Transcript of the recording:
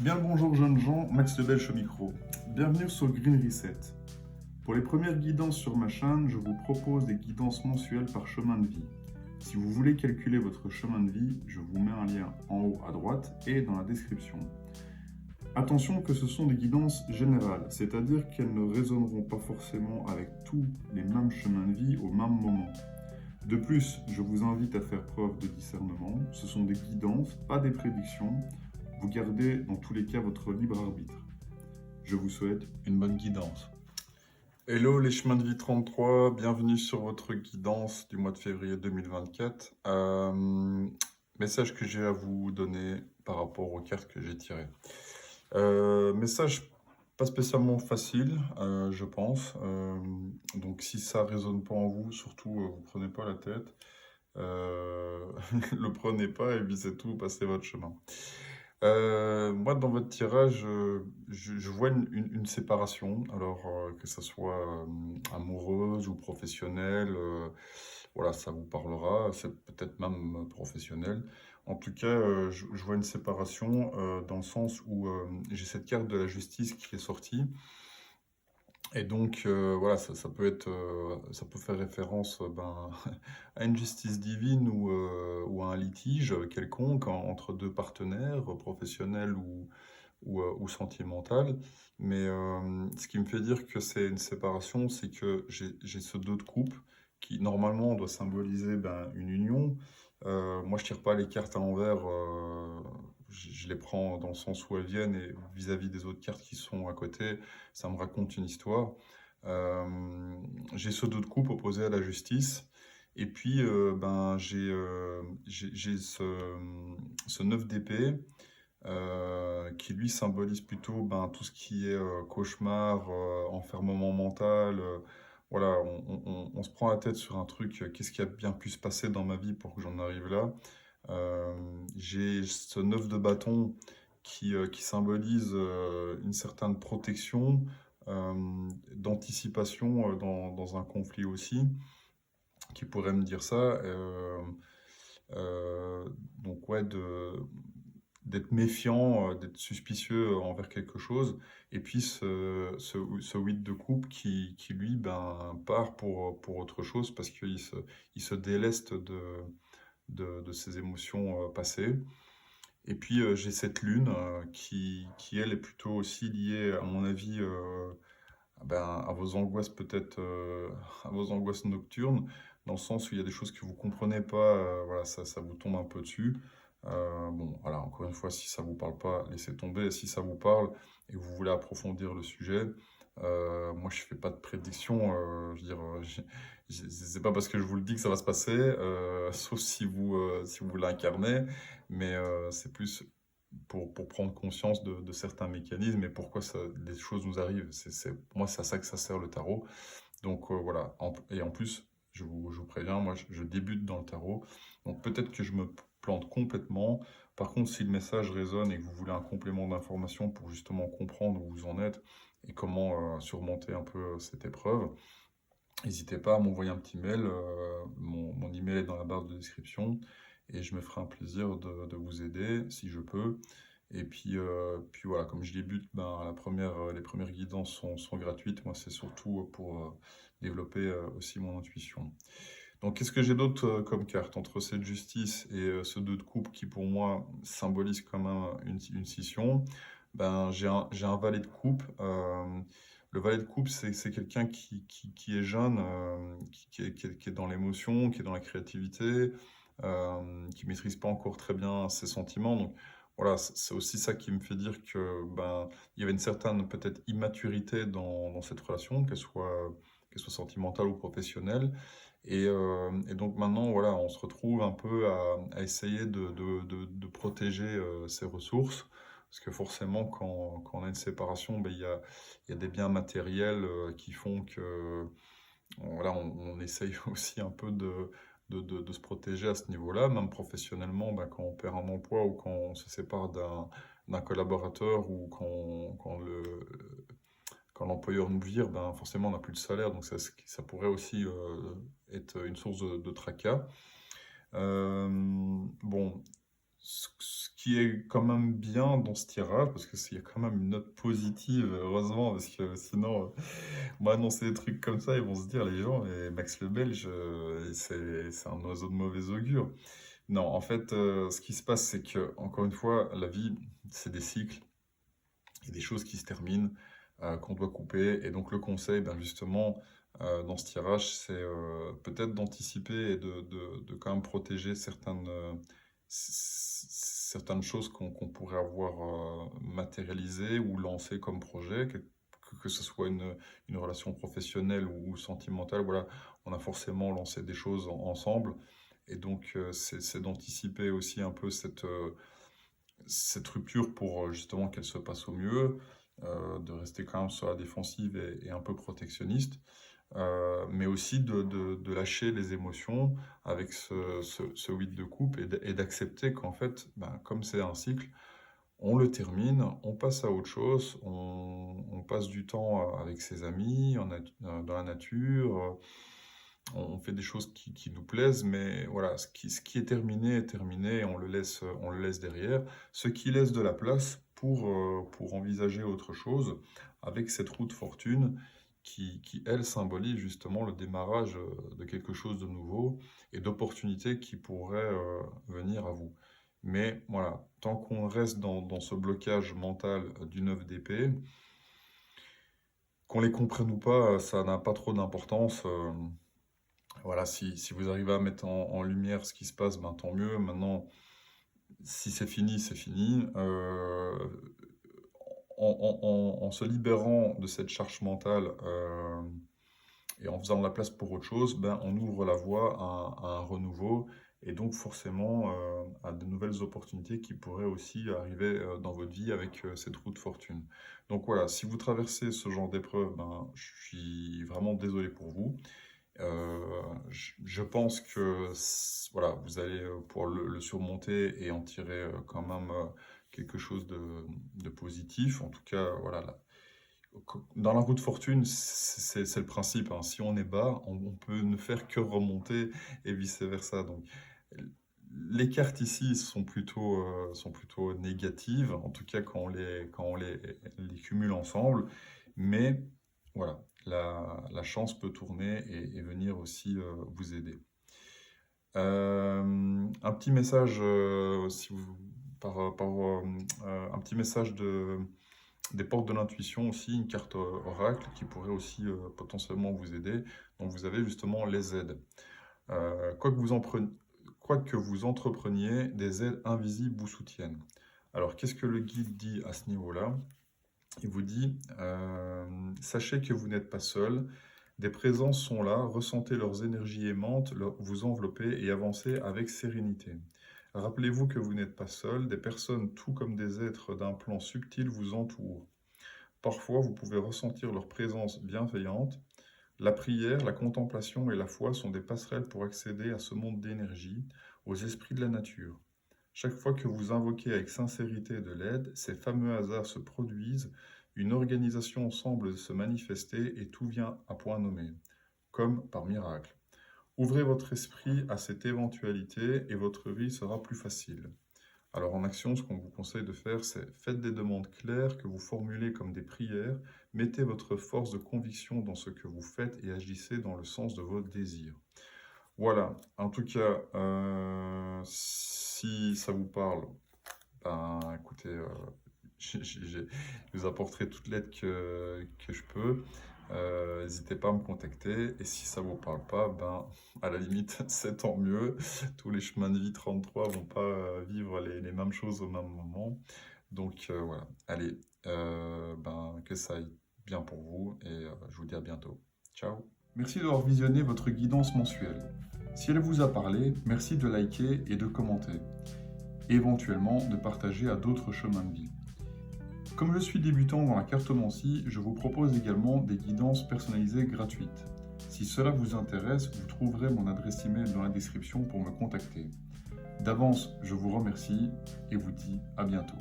Bien le bonjour jeunes gens, Max Lebelche au micro. Bienvenue sur Green Reset. Pour les premières guidances sur ma chaîne, je vous propose des guidances mensuelles par chemin de vie. Si vous voulez calculer votre chemin de vie, je vous mets un lien en haut à droite et dans la description. Attention que ce sont des guidances générales, c'est-à-dire qu'elles ne résonneront pas forcément avec tous les mêmes chemins de vie au même moment. De plus, je vous invite à faire preuve de discernement. Ce sont des guidances, pas des prédictions. Vous gardez dans tous les cas votre libre arbitre. Je vous souhaite une bonne guidance. Hello les chemins de vie 33, bienvenue sur votre guidance du mois de février 2024. Message que j'ai à vous donner par rapport aux cartes que j'ai tirées. Message pas spécialement facile, je pense. Donc si ça résonne pas en vous, surtout vous prenez pas la tête. Le prenez pas et puis c'est tout, passez votre chemin. Moi, dans votre tirage, je vois une séparation, alors que ça soit amoureuse ou professionnelle, voilà, ça vous parlera, c'est peut-être même professionnel. En tout cas, je vois une séparation dans le sens où j'ai cette carte de la justice qui est sortie. Et donc, voilà, ça peut être, ça peut faire référence à une justice divine ou à un litige quelconque entre deux partenaires, professionnels ou sentimental. Mais ce qui me fait dire que c'est une séparation, c'est que j'ai ce dos de coupe qui, normalement, doit symboliser une union. Moi, je tire pas les cartes à l'envers, je les prends dans le sens où elles viennent et vis-à-vis des autres cartes qui sont à côté, ça me raconte une histoire. J'ai ce dos de coupe opposé à la justice. Et puis, j'ai ce 9 d'épée qui lui symbolise plutôt tout ce qui est cauchemar, enfermement mental. Voilà, on se prend la tête sur un truc, qu'est-ce qui a bien pu se passer dans ma vie pour que j'en arrive là. J'ai ce 9 de bâton qui symbolise une certaine protection, d'anticipation dans un conflit aussi, qui pourrait me dire ça. Donc ouais, d'être méfiant, d'être suspicieux envers quelque chose. Et puis ce 8 de coupe qui lui, part pour autre chose parce il se déleste de ses émotions passées. Et puis j'ai cette lune qui, elle, est plutôt aussi liée, à mon avis, à vos angoisses peut-être, à vos angoisses nocturnes, dans le sens où il y a des choses que vous comprenez pas, voilà, ça vous tombe un peu dessus. Bon, voilà, encore une fois, si ça vous parle pas, laissez tomber. Et si ça vous parle et que vous voulez approfondir le sujet, moi je fais pas de prédiction. Je veux dire, c'est pas parce que je vous le dis que ça va se passer, sauf si vous l'incarnez, mais c'est plus pour prendre conscience de certains mécanismes et pourquoi les choses nous arrivent. Pour moi, c'est à ça que ça sert le tarot. Donc voilà, et en plus, je vous préviens, moi je débute dans le tarot, donc peut-être que je me plante complètement. Par contre, si le message résonne et que vous voulez un complément d'information pour justement comprendre où vous en êtes et comment surmonter un peu cette épreuve, n'hésitez pas à m'envoyer un petit mail. Mon email est dans la barre de description et je me ferai un plaisir de vous aider si je peux. Et puis voilà, comme je débute, les premières guidances sont gratuites. Moi, c'est surtout pour développer aussi mon intuition. Donc, qu'est-ce que j'ai d'autre comme carte entre cette justice et ce 2 de coupe qui, pour moi, symbolise quand même une scission? J'ai un valet de coupe. Le valet de coupe, c'est quelqu'un qui est jeune, qui est dans l'émotion, qui est dans la créativité, qui maîtrise pas encore très bien ses sentiments. Donc, voilà, c'est aussi ça qui me fait dire que il y avait une certaine peut-être immaturité dans cette relation, qu'elle soit sentimentale ou professionnelle. Et donc maintenant, voilà, on se retrouve un peu à essayer de protéger ses ressources. Parce que forcément, quand on a une séparation, il y a des biens matériels qui font que voilà, on essaye aussi un peu de se protéger à ce niveau-là, même professionnellement, quand on perd un emploi ou quand on se sépare d'un collaborateur ou quand l'employeur nous vire, forcément on n'a plus de salaire, donc ça pourrait aussi être une source de tracas. Bon, Ce qui est quand même bien dans ce tirage, parce qu'il y a quand même une note positive, heureusement, parce que sinon, moi, annoncer des trucs comme ça, ils vont se dire, les gens, mais Max le Belge, c'est un oiseau de mauvais augure. Non, en fait, ce qui se passe, c'est que, encore une fois, la vie, c'est des cycles, il y a des choses qui se terminent, qu'on doit couper. Et donc, le conseil, ben, justement, dans ce tirage, c'est peut-être d'anticiper et de quand même protéger certaines choses qu'on pourrait avoir matérialisées ou lancées comme projet, que ce soit une relation professionnelle ou sentimentale. Voilà, on a forcément lancé des choses ensemble. Et donc, c'est d'anticiper aussi un peu cette rupture pour justement qu'elle se passe au mieux, de rester quand même sur la défensive et un peu protectionniste, mais aussi de lâcher les émotions avec ce 8 de coupe et d'accepter qu'en fait, ben, comme c'est un cycle, on le termine, on passe à autre chose, on passe du temps avec ses amis, dans la nature, on fait des choses qui nous plaisent, mais voilà, ce qui est terminé et on le laisse derrière. Ce qui laisse de la place pour envisager autre chose avec cette roue de fortune elle, symbolise justement le démarrage de quelque chose de nouveau et d'opportunités qui pourraient venir à vous. Mais voilà, tant qu'on reste dans ce blocage mental du 9 d'épée, qu'on les comprenne ou pas, ça n'a pas trop d'importance. Voilà, si vous arrivez à mettre en lumière ce qui se passe, ben, tant mieux. Maintenant, si c'est fini, c'est fini. En se libérant de cette charge mentale et en faisant de la place pour autre chose, ben, on ouvre la voie à un renouveau et donc forcément à de nouvelles opportunités qui pourraient aussi arriver dans votre vie avec cette roue de fortune. Donc voilà, si vous traversez ce genre d'épreuve, ben, je suis vraiment désolé pour vous. Je pense que voilà, vous allez pouvoir le surmonter et en tirer quand même quelque chose de positif. En tout cas, voilà, dans la roue de fortune, c'est le principe, hein. Si on est bas, on peut ne faire que remonter et vice-versa. Donc, les cartes ici sont plutôt négatives, en tout cas quand on les cumule ensemble. Mais voilà, la chance peut tourner et venir aussi vous aider. Un petit message, si vous, un petit message des portes de l'intuition aussi, une carte oracle qui pourrait aussi potentiellement vous aider. Donc vous avez justement les aides. Quoi que vous entrepreniez, des aides invisibles vous soutiennent. Alors qu'est-ce que le guide dit à ce niveau-là? Il vous dit, sachez que vous n'êtes pas seul, des présences sont là, ressentez leurs énergies aimantes, vous envelopper et avancez avec sérénité. Rappelez-vous que vous n'êtes pas seul, des personnes tout comme des êtres d'un plan subtil vous entourent. Parfois, vous pouvez ressentir leur présence bienveillante. La prière, la contemplation et la foi sont des passerelles pour accéder à ce monde d'énergie, aux esprits de la nature. Chaque fois que vous invoquez avec sincérité de l'aide, ces fameux hasards se produisent, une organisation semble se manifester et tout vient à point nommé, comme par miracle. Ouvrez votre esprit à cette éventualité et votre vie sera plus facile. Alors en action, ce qu'on vous conseille de faire, c'est faites des demandes claires que vous formulez comme des prières, mettez votre force de conviction dans ce que vous faites et agissez dans le sens de vos désirs. Voilà, en tout cas, si ça vous parle, ben écoutez, je vous apporterai toute l'aide que je peux. N'hésitez pas à me contacter. Et si ça ne vous parle pas, ben, à la limite, c'est tant mieux. Tous les chemins de vie 33 vont pas vivre les mêmes choses au même moment. Donc voilà, allez, ben, que ça aille bien pour vous et je vous dis à bientôt. Ciao. Merci d'avoir visionné votre guidance mensuelle. Si elle vous a parlé, merci de liker et de commenter. Et éventuellement de partager à d'autres chemins de vie. Comme je suis débutant dans la cartomancie, je vous propose également des guidances personnalisées gratuites. Si cela vous intéresse, vous trouverez mon adresse email dans la description pour me contacter. D'avance, je vous remercie et vous dis à bientôt.